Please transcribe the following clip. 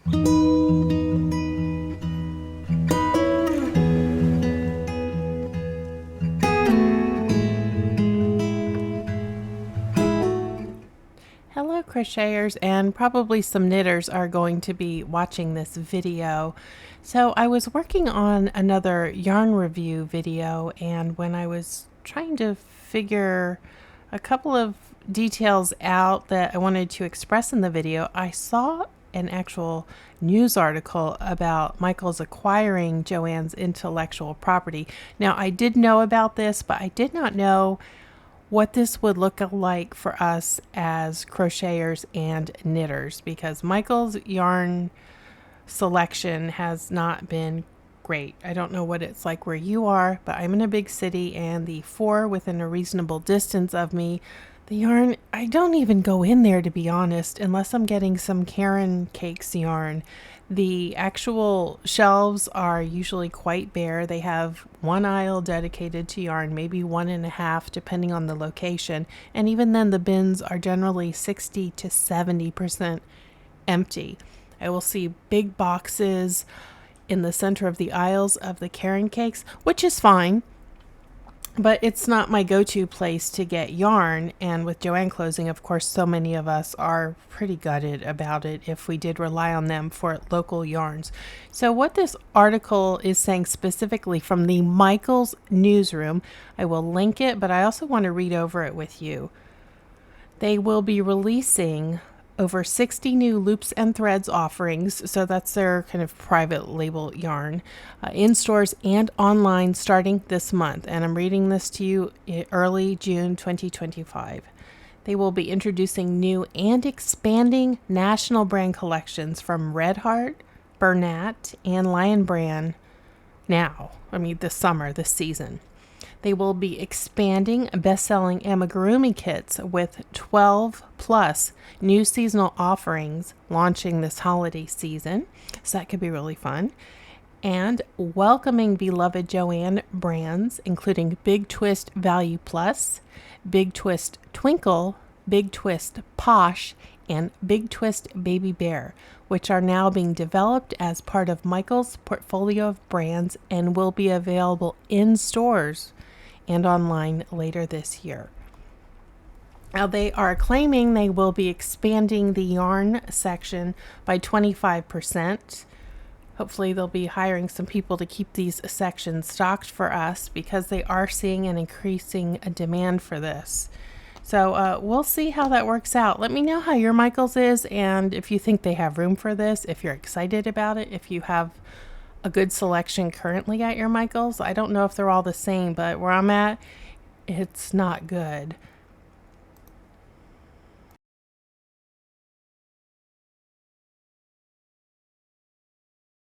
Hello crocheters, and probably some knitters are going to be watching this video. So I was working on another yarn review video, and when I was trying to figure a couple of details out that I wanted to express in the video, I saw an actual news article about Michaels acquiring Joann's intellectual property. Now, I did know about this, but I did not know what this would look like for us as crocheters and knitters, because Michael's yarn selection has not been great. I don't know what it's like where you are, but I'm in a big city, and the four within a reasonable distance of me, the yarn, I don't even go in there, to be honest, unless I'm getting some Karen Cakes yarn. The actual shelves are usually quite bare. They have one aisle dedicated to yarn, maybe 1.5, depending on the location. And even then, the bins are generally 60 to 70% empty. I will see big boxes in the center of the aisles of the Karen Cakes, which is fine, but it's not my go-to place to get yarn. And with Joann closing, of course, so many of us are pretty gutted about it if we did rely on them for local yarns. So what this article is saying specifically from the Michaels newsroom, I will link it, but I also want to read over it with you. They will be releasing over 60 new loops and threads offerings, so that's their kind of private label yarn, in stores and online starting this month. And I'm reading this to you early June 2025. They will be introducing new and expanding national brand collections from Red Heart, Bernat, and Lion Brand this summer, this season. They will be expanding best-selling amigurumi kits with 12 plus new seasonal offerings launching this holiday season. So that could be really fun. And welcoming beloved Joann brands, including Big Twist Value Plus, Big Twist Twinkle, Big Twist Posh, and Big Twist Baby Bear, which are now being developed as part of Michael's portfolio of brands and will be available in stores and online later this year. Now, they are claiming they will be expanding the yarn section by 25%. Hopefully they'll be hiring some people to keep these sections stocked for us, because they are seeing an increasing demand for this. So we'll see how that works out. Let me know how your Michaels is, and if you think they have room for this, if you're excited about it, if you have a good selection currently at your Michaels. I don't know if they're all the same, but where I'm at, it's not good.